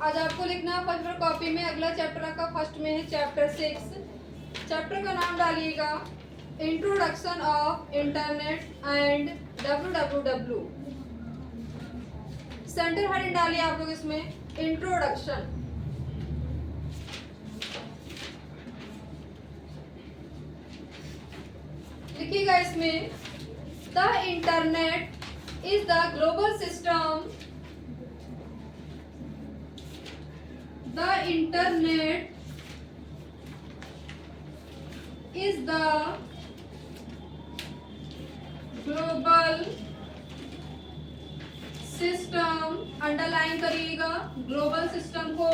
आज आपको लिखना है फर्स्ट कॉपी में, अगला चैप्टर का फर्स्ट में है चैप्टर 6। चैप्टर का नाम डालिएगा introduction of internet and www। Centre heading डालिए आप लोग इसमें इंट्रोडक्शन। लिखिएगा इसमें the internet is the global system. The internet is the global system, underline करिएगा ग्लोबल सिस्टम को,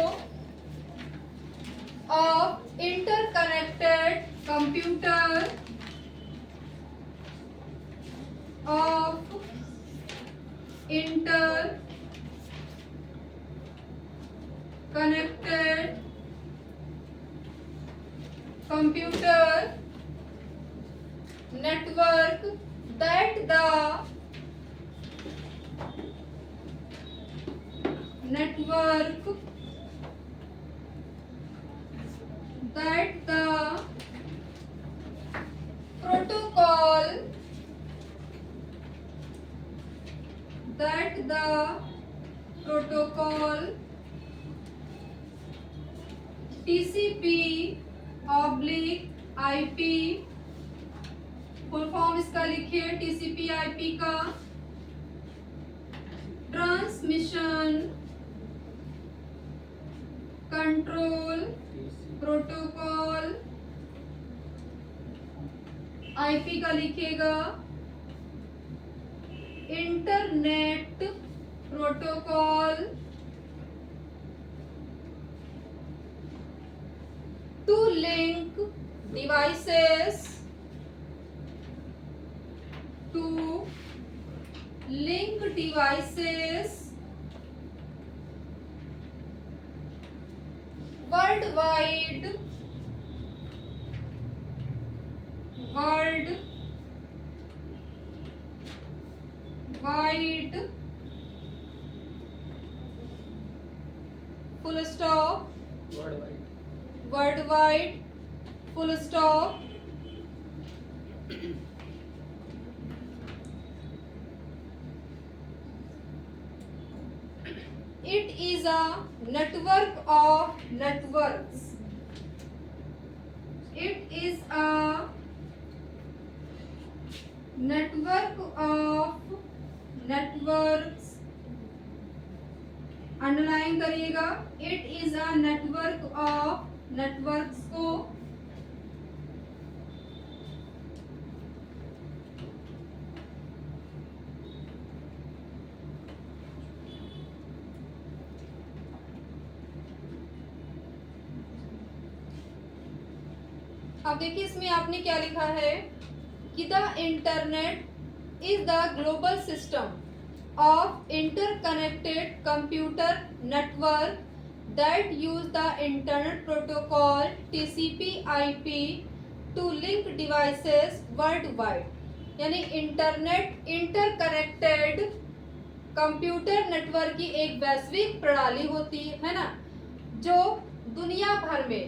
of interconnected computer, of interconnected computer network that the protocol TCP/IP, full form इसका लिखिए TCP/IP का, ट्रांसमिशन कंट्रोल प्रोटोकॉल, IP का लिखिएगा internet protocol, to link devices, world wide full stop, world wide full stop, it is a network of networks, it is a network of networks, underline करिएगा it is a network of networks को, अब देखिए इसमें आपने क्या लिखा है कि the internet is the global system of interconnected computer network that use the internet protocol TCP/IP to link devices worldwide। यानी इंटरनेट इंटरकनेक्टेड कंप्यूटर नेटवर्क की एक वैश्विक प्रणाली होती है ना, जो दुनिया भर में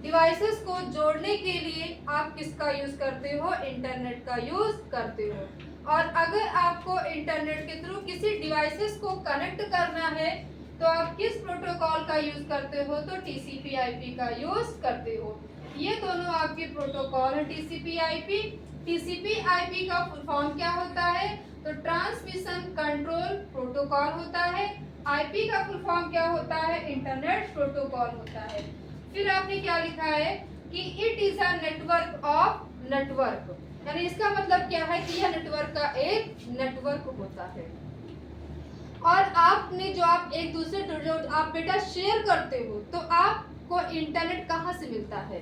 डिवाइसेस को जोड़ने के लिए आप किसका यूज करते हो, इंटरनेट का यूज करते हो। और अगर आपको इंटरनेट के थ्रू किसी डिवाइसेस को कनेक्ट करना है तो आप किस प्रोटोकॉल का यूज करते हो, तो TCP/IP का यूज करते हो। ये दोनों आपके प्रोटोकॉल है TCP/IP। TCP/IP का फुल फॉर्म क्या होता है, तो ट्रांसमिशन कंट्रोल प्रोटोकॉल होता है। IP का फुल फॉर्म क्या होता है, इंटरनेट प्रोटोकॉल होता है। फिर आपने क्या लिखा है कि it is a network of network, यानी इसका मतलब क्या है कि यह नेटवर्क का एक नेटवर्क होता है। और आपने जो आप एक दूसरे जो आप बेटा शेयर करते हो तो आपको इंटरनेट कहाँ से मिलता है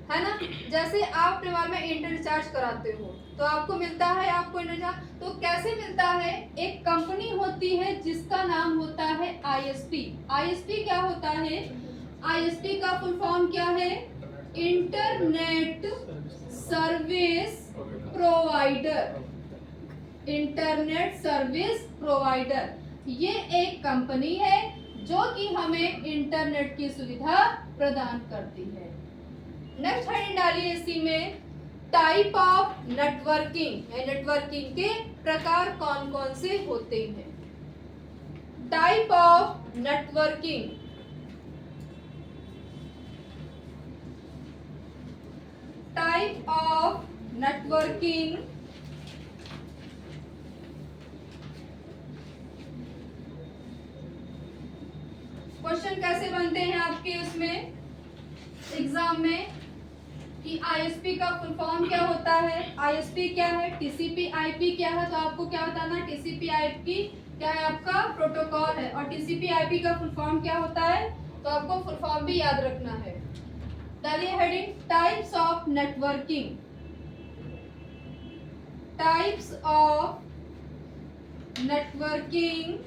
ना। जैसे आप अपने मोबाइल में इंटरनेट रिचार्ज कराते हो तो आपको मिलता है, आपको इंटरनेट तो कैसे मिलता है, एक कंपनी होती है जिसका नाम होता है ISP। ISP क्या होता है, ISP का फुल फॉर्म क्या है, internet service provider. Internet service provider ये एक कंपनी है जो कि हमें इंटरनेट की सुविधा प्रदान करती है। नेक्स्ट हेडिंग डालिए इसी में, टाइप ऑफ नेटवर्किंग, नेटवर्किंग के प्रकार कौन कौन से होते हैं। Type of networking, type of networking, question कैसे बनते हैं आपके उसमें एग्जाम में कि आईएसपी का फुल फॉर्म क्या होता है, आईएसपी क्या है, टीसीपी आईपी क्या है, तो आपको क्या बताना, टीसीपी आईपी क्या है आपका प्रोटोकॉल है, और टीसीपी आईपी का फुल फॉर्म क्या होता है, तो आपको फुल फॉर्म भी याद रखना है। डालिए heading, types of networking, types of networking,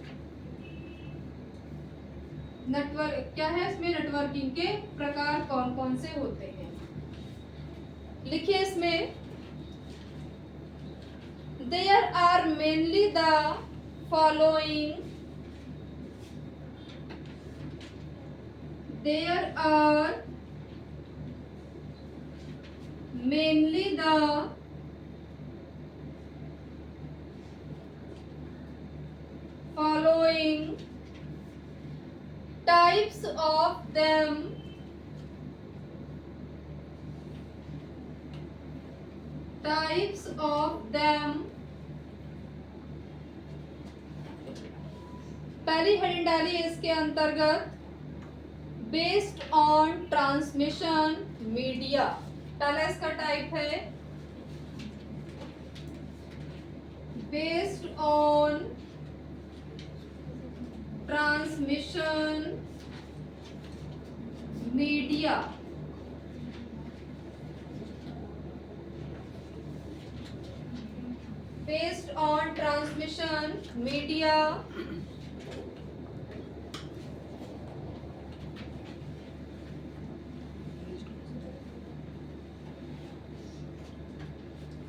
network क्या है इसमें, नेटवर्किंग के प्रकार कौन कौन से होते हैं। लिखिए इसमें, there are mainly the following, there are mainly the following types of them, types of them। पहली हेडिंग डालिए इसके अंतर्गत, बेस्ड ऑन ट्रांसमिशन मीडिया। पहला इसका टाइप है based on transmission media. Based on transmission media,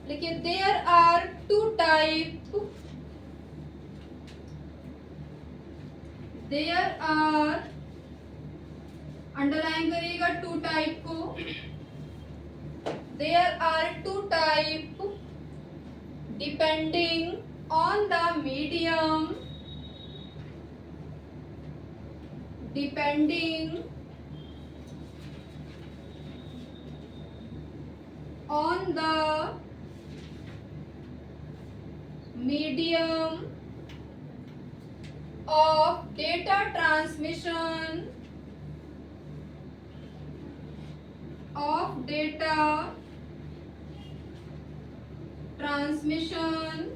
देखिए there are two type, there are, underline करिएगा two type को, there are two type depending on the medium, depending on the medium of data transmission, of data transmission,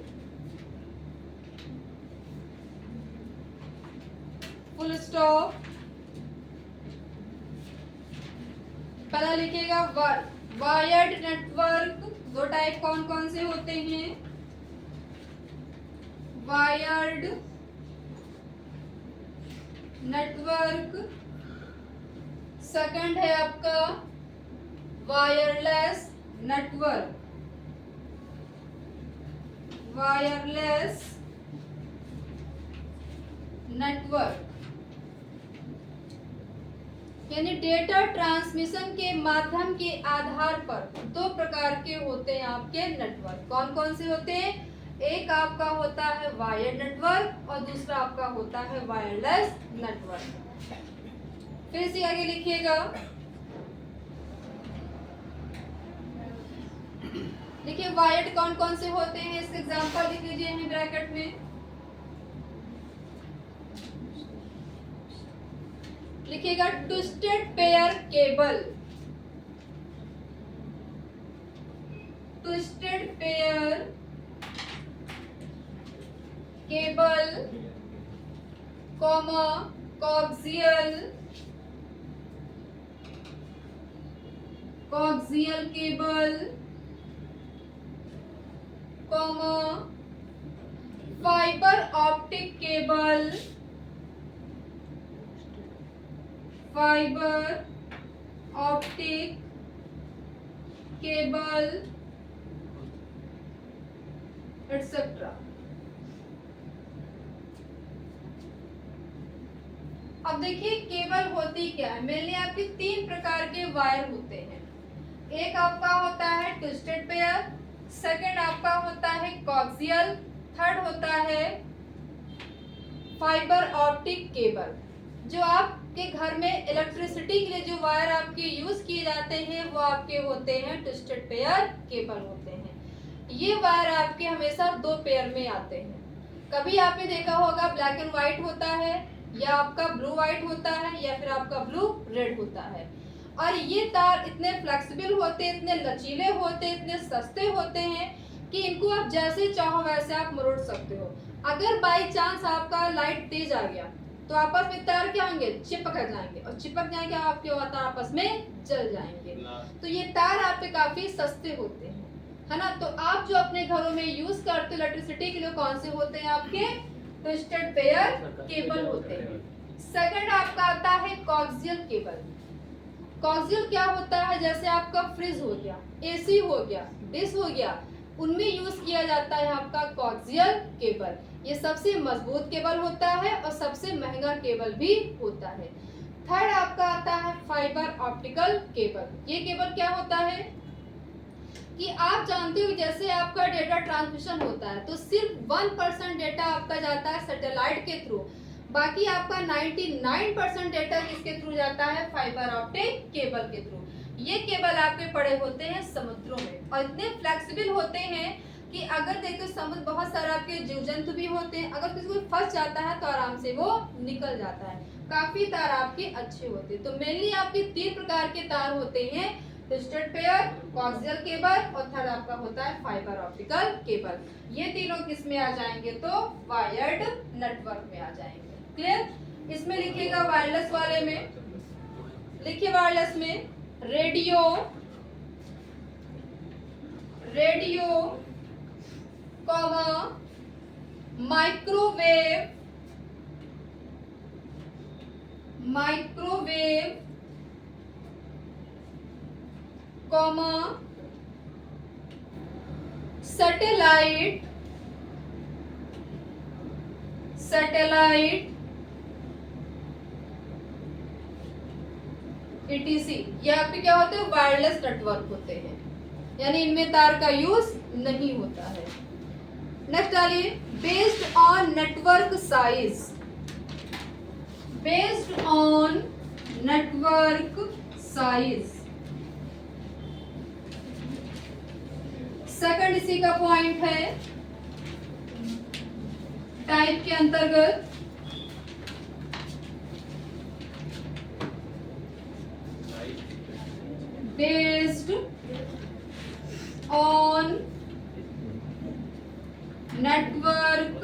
full stop। पहला लिखिएगा wired network, दो type कौन कौन से होते हैं, वायर्ड नेटवर्क, सेकंड है आपका वायरलेस नेटवर्क, वायरलेस नेटवर्क, यानी डेटा ट्रांसमिशन के माध्यम के आधार पर दो प्रकार के होते हैं आपके नेटवर्क। कौन कौन से होते हैं, एक आपका होता है वायर्ड नेटवर्क और दूसरा आपका होता है वायरलेस नेटवर्क। फिर से आगे लिखिएगा, देखिए वायर्ड कौन कौन से होते हैं, इसके एग्जांपल लिख लीजिए यहीं ब्रैकेट में। लिखिएगा twisted pair cable, twisted pair cable, comma coaxial, coaxial cable, comma fibre optic cable, fibre optic cable etcetera. अब देखिए केबल होती क्या है, मेनली आपके तीन प्रकार के वायर होते हैं। एक आपका होता है ट्विस्टेड पेयर, सेकंड आपका होता है कोक्सियल, थर्ड होता है फाइबर ऑप्टिक केबल। जो आपके घर में इलेक्ट्रिसिटी के लिए जो वायर आपके यूज किए जाते हैं वो आपके होते हैं ट्विस्टेड पेयर केबल होते हैं। ये वायर आपके हमेशा दो पेयर में आते हैं। कभी आपने देखा होगा ब्लैक एंड व्हाइट होता है, या आपका ब्लू व्हाइट होता है, या फिर आपका ब्लू रेड होता है। और ये तार इतने फ्लेक्सिबल होते हैं, इतने लचीले होते हैं, इतने सस्ते होते हैं कि इनको आप जैसे चाहो वैसे आप मरोड़ सकते हो। अगर बाई चांस आपका लाइट तेज आ गया तो आपस में तार क्या होंगे, चिपक जाएंगे, और चिपक जाएंगे आपके तार आपस में जल जाएंगे। तो ये तार आप पे काफी सस्ते होते हैं, है ना। तो आप जो अपने घरों में यूज करते हो इलेक्ट्रिसिटी के लिए कौन से होते हैं, आपके ट्विस्टेड पेयर केबल होते हैं। सेकंड आपका आता है कोक्सियल केबल। कोक्सियल क्या होता है, जैसे आपका फ्रिज हो गया, एसी हो गया, डिश हो गया, उनमें यूज किया जाता है आपका कोक्सियल केबल। ये सबसे मजबूत केबल होता है और सबसे महंगा केबल भी होता है। थर्ड आपका आता है फाइबर ऑप्टिकल केबल। ये केबल क्या होता है कि आप जानते हो जैसे आपका डेटा ट्रांसमिशन होता है तो सिर्फ 1% डेटा आपका जाता है सैटेलाइट के थ्रू, बाकी आपका 99% डेटा किसके थ्रू जाता है, फाइबर ऑप्टिक केबल के थ्रू। ये केबल आपके पड़े होते हैं समुद्रों में और इतने फ्लेक्सिबल होते हैं कि अगर देखो समुद्र बहुत सारे आपके जीव जंतु भी होते हैं, अगर किसी को फंस जाता है तो आराम से वो निकल जाता है। काफी तार आपके अच्छे होते हैं। तो मेनली आपके तीन प्रकार के तार होते हैं, ट्विस्टेड पेयर, कोक्सियल केबल और थर्ड आपका होता है फाइबर ऑप्टिकल केबल। ये तीनों किस में आ जाएंगे, तो वायर्ड नेटवर्क में आ जाएंगे। क्लियर। इसमें लिखिएगा वायरलेस वाले में, लिखिए वायरलेस में radio comma microwave comma satellite ETC। ये आपके क्या होते हैं, वायरलेस नेटवर्क होते हैं, यानी इनमें तार का यूज नहीं होता है। नेक्स्ट डालिए based on network size. Based on network size second इसी का पॉइंट है। टाइप के अंतर्गत based on network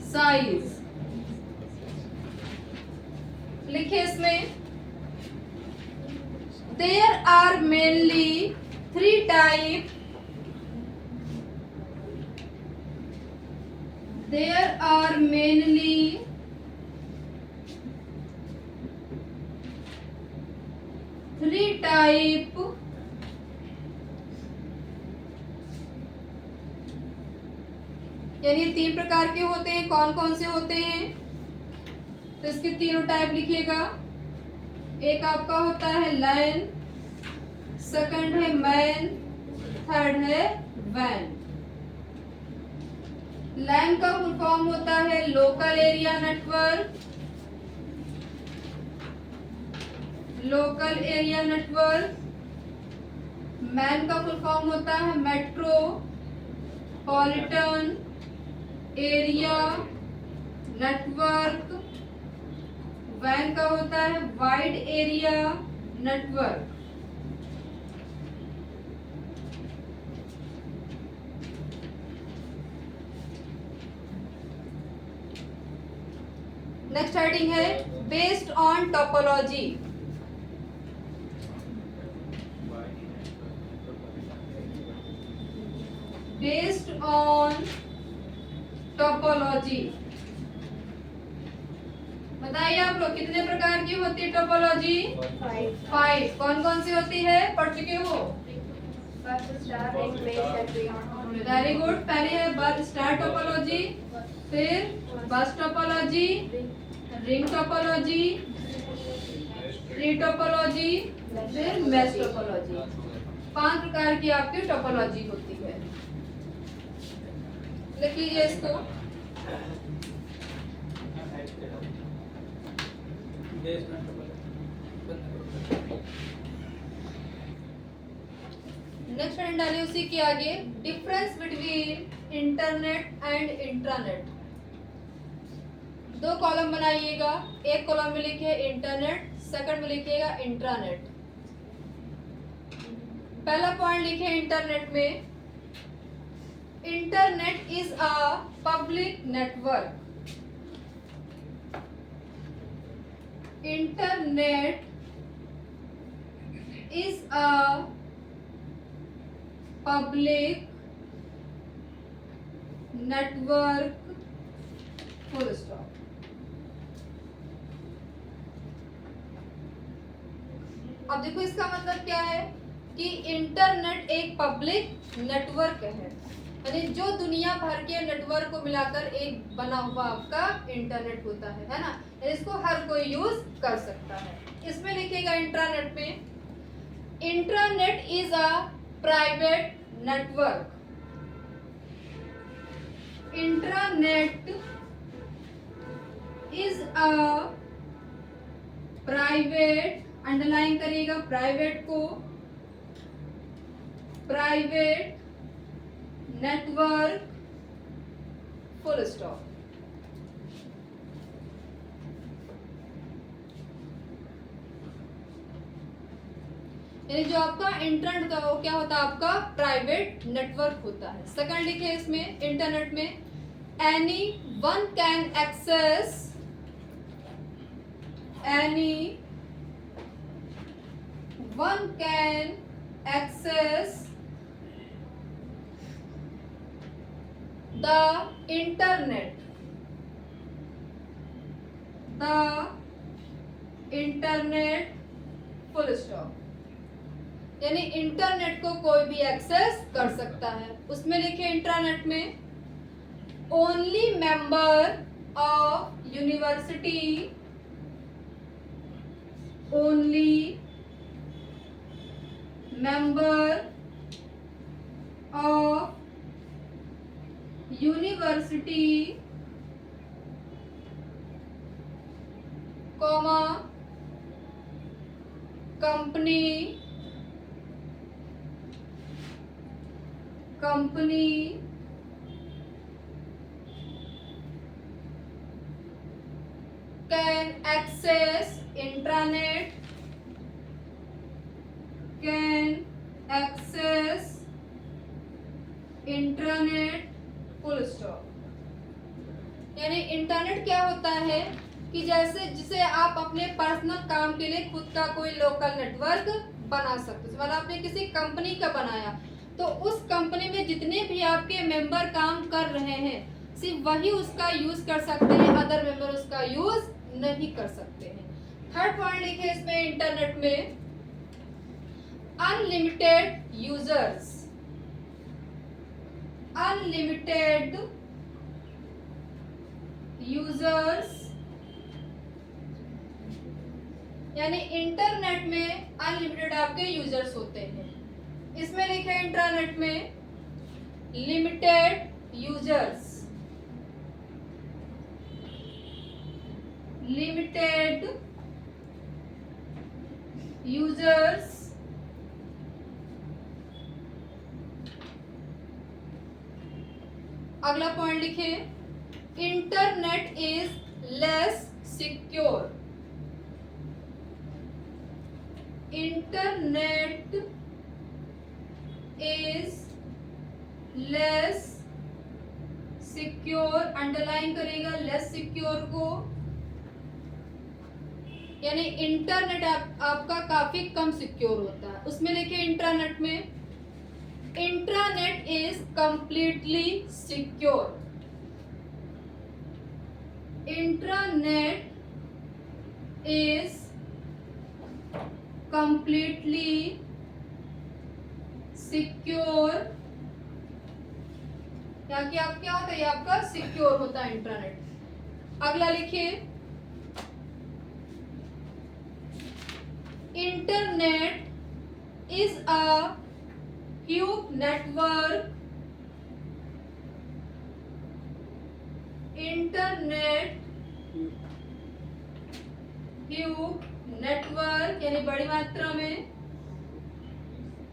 size। लिखिए इसमें there are mainly three type यानी तीन प्रकार के होते हैं। कौन कौन से होते हैं, तो इसके तीनों टाइप लिखिएगा। एक आपका होता है लैन, सेकंड है मैन, थर्ड है वैन। लैन का फुल फॉर्म होता है लोकल एरिया नेटवर्क, मैन का फुल फॉर्म होता है मेट्रोपॉलिटन एरिया नेटवर्क, वैन का होता है wide area network. Next heading है based on topology. Based on topology बताइए आप लोग कितने प्रकार की होती है टोपोलॉजी? 5। कौन कौन सी होती है, पढ़ चुके हो? Very good. पहले है बस स्टार टोपोलॉजी, फिर बस topology, ring topology, tree topology, फिर मेश टोपोलॉजी। 5 प्रकार की आपकी टोपोलॉजी होती है। लिख लीजिए इसको। नेक्स्ट पॉइंट डालिए उसी के आगे, difference between internet and intranet. 2 column बनाइएगा, एक कॉलम में लिखिए इंटरनेट, सेकंड में लिखिएगा इंट्रानेट। पहला पॉइंट लिखिए इंटरनेट में, internet is a public network. Internet is a public network, full stop। अब देखो इसका मतलब क्या है कि इंटरनेट एक पब्लिक नेटवर्क है, यानी जो दुनिया भर के नेटवर्क को मिलाकर एक बना हुआ आपका इंटरनेट होता है ना, इसको हर कोई यूज कर सकता है। इसमें लिखिएगा इंट्रानेट में, intranet is a private network. Intranet is a private, underline करिएगा प्राइवेट को, प्राइवेट नेटवर्क, फुल स्टॉप। यानी जो आपका इंटरनेट का वो क्या होता है, आपका प्राइवेट नेटवर्क होता है। सेकंड लिखे इसमें इंटरनेट में, anyone can access, anyone can access the internet, the internet, full stop. यानी इंटरनेट को कोई भी एक्सेस कर सकता है। उसमें लिखे इंटरनेट में, only member of university, only member of university, comma company, company can access intranet, can access intranet, full stop. यानी इंटरनेट क्या होता है कि जैसे जिसे आप अपने पर्सनल काम के लिए खुद का कोई लोकल नेटवर्क बना सकते हो। मतलब आपने किसी कंपनी का बनाया तो उस कंपनी में जितने भी आपके मेंबर काम कर रहे हैं सिर्फ वही उसका यूज कर सकते हैं, अदर मेंबर उसका यूज नहीं कर सकते हैं। थर्ड पॉइंट लिखे इसमें इंटरनेट में, अनलिमिटेड यूजर्स, अनलिमिटेड यूजर्स। यानी इंटरनेट में अनलिमिटेड आपके यूजर्स होते हैं। इसमें लिखे इंटरनेट में, लिमिटेड यूजर्स, लिमिटेड यूजर्स। अगला पॉइंट लिखे, internet is less secure, internet is less secure, underline करेगा लेस सिक्योर को। यानी इंटरनेट आपका काफी कम सिक्योर होता है। उसमें लिखे इंटरनेट में, intranet is completely secure, intranet is completely secure. यहाँ की आप क्या होता है, आपका सिक्योर होता है इंटरनेट। अगला लिखिए, internet is a huge network. Internet huge network यानी बड़ी मात्रा में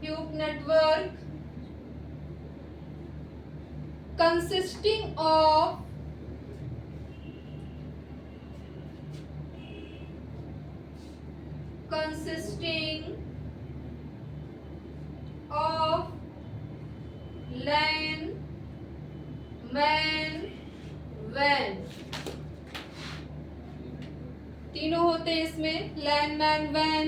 huge network consisting of LAN, MAN, WAN तीनों होते हैं इसमें LAN, MAN, WAN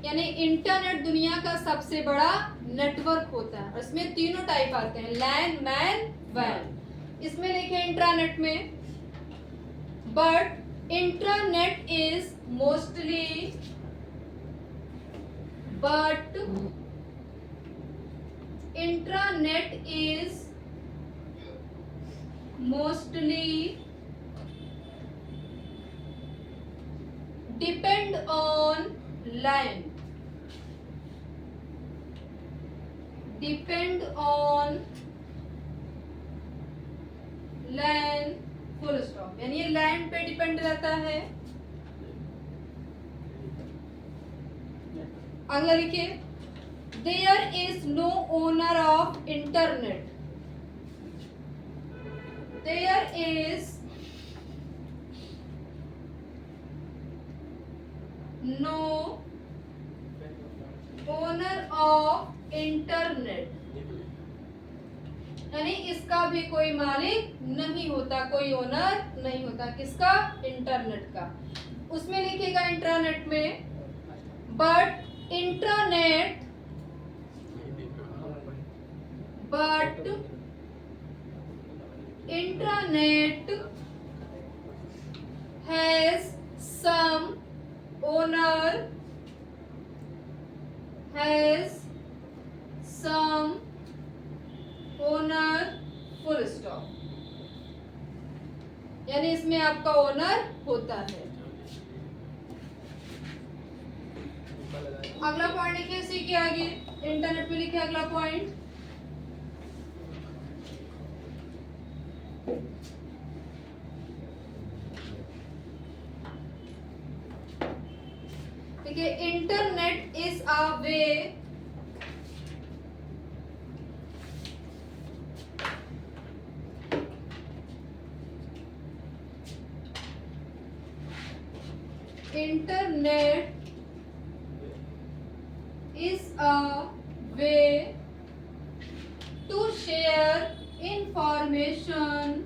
यानी इंटरनेट दुनिया का सबसे बड़ा नेटवर्क होता है और इसमें तीनों टाइप आते हैं LAN, MAN, WAN। इसमें लिखे इंट्रानेट में but internet is mostly intranet is mostly depend on LAN, full stop यानी ये LAN पे डिपेंड रहता है। अगला लिखिए there is no owner of internet, there is no owner of internet यानी इसका भी कोई मालिक नहीं होता, कोई ओनर नहीं होता किसका, इंटरनेट का। उसमें लिखेगा इंटरनेट में but internet has some owner, full stop यानी इसमें आपका ओनर होता है। अगला पॉइंट लिखिए इसी के आगे इंटरनेट में लिखे अगला पॉइंट देखिए internet is a way internet is a way to share information,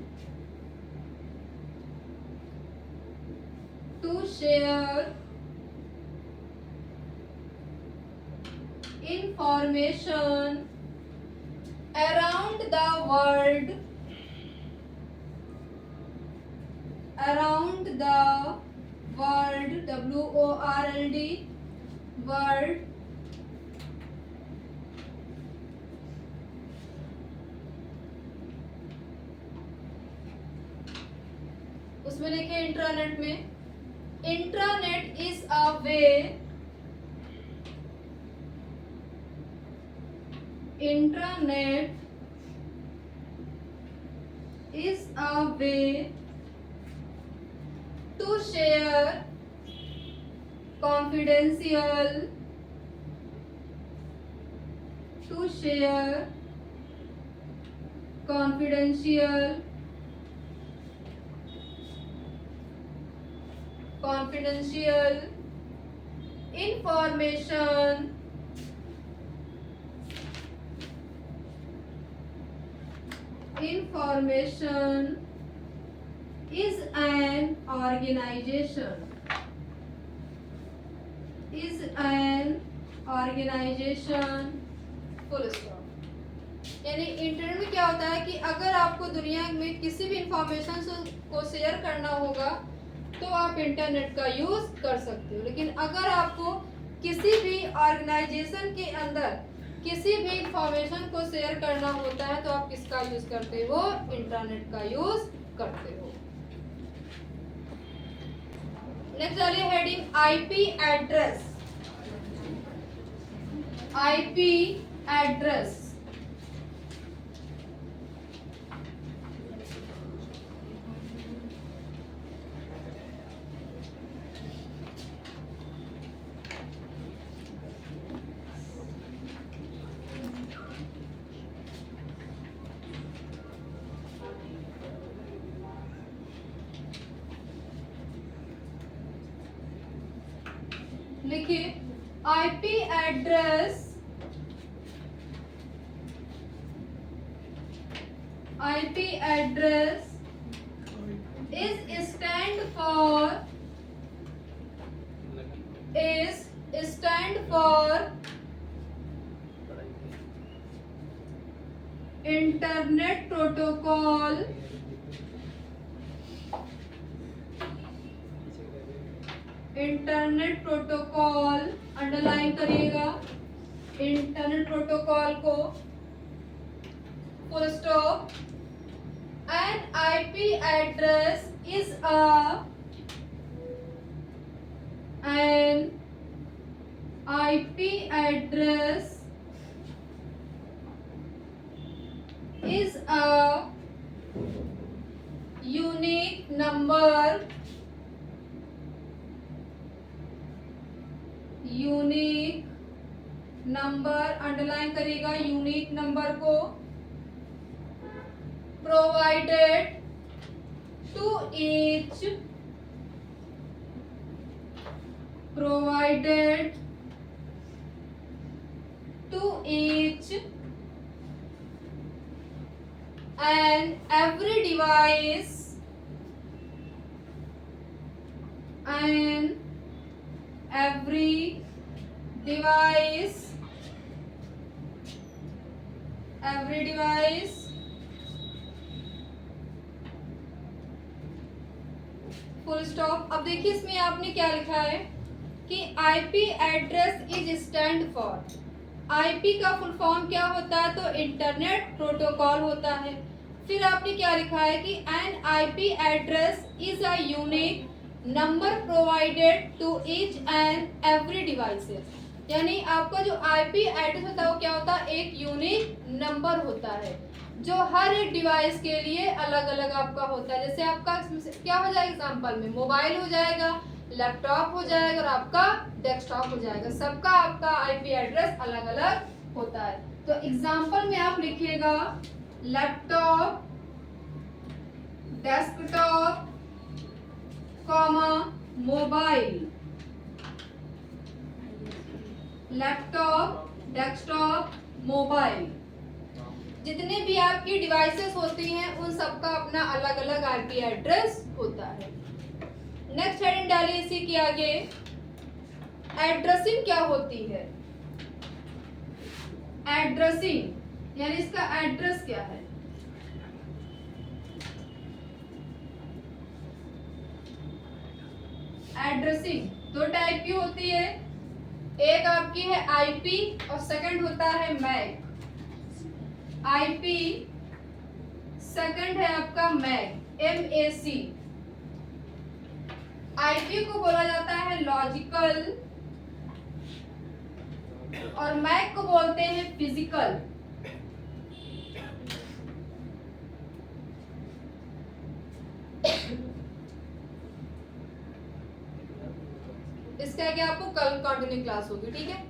around the world, WORLD, world उसमें लिखे इंट्रानेट में intranet is a way to share confidential information is an organization full stop यानी internet में क्या होता है कि अगर आपको दुनिया में किसी भी इंफॉर्मेशन को शेयर करना होगा तो आप इंटरनेट का यूज कर सकते हो, लेकिन अगर आपको किसी भी ऑर्गेनाइजेशन के अंदर किसी भी इंफॉर्मेशन को शेयर करना होता है तो आप किसका यूज करते हो, इंटरनेट का यूज करते हो। नेक्स्ट डालिए heading IP address. IP address लिखिए IP address, IP address is stand for internet protocol, internet protocol underline करिएगा, इंटरनेट प्रोटोकॉल को full stop. An IP address is an IP address is a unique number, unique number underline करिएगा, unique number को provided to each, provided to each and every device, and every device, every device full stop. अब देखिए इसमें आपने क्या लिखा है कि IP address is stand for, IP का फुल फॉर्म क्या होता है, तो इंटरनेट प्रोटोकॉल होता है। फिर आपने क्या लिखा है कि an IP address is a unique number provided to each and every devices, यानी आपका जो आईपी एड्रेस होता है वो क्या होता है, एक यूनिक नंबर होता है जो हर एक डिवाइस के लिए अलग अलग आपका होता है। जैसे आपका क्या हो जाएगा एग्जांपल में, मोबाइल हो जाएगा, लैपटॉप हो जाएगा और आपका डेस्कटॉप हो जाएगा, सबका आपका आईपी एड्रेस अलग अलग होता है। तो एग्जांपल में आप लिखिएगा laptop, desktop, comma mobile, laptop, desktop, mobile, जितने भी आपकी डिवाइसेस होती हैं उन सबका अपना अलग अलग आईपी एड्रेस होता है। नेक्स्ट हेडिंग डालिए इसी के आगे, एड्रेसिंग क्या होती है, एड्रेसिंग यानी इसका एड्रेस क्या है। एड्रेसिंग दो टाइप की होती है, एक आपकी है आईपी और सेकंड होता है मैक। आईपी सेकंड है आपका मैक, MAC। आईपी को बोला जाता है लॉजिकल और मैक को बोलते हैं फिजिकल। इसका क्या आपको कल कंटिन्यू क्लास होगी, ठीक है।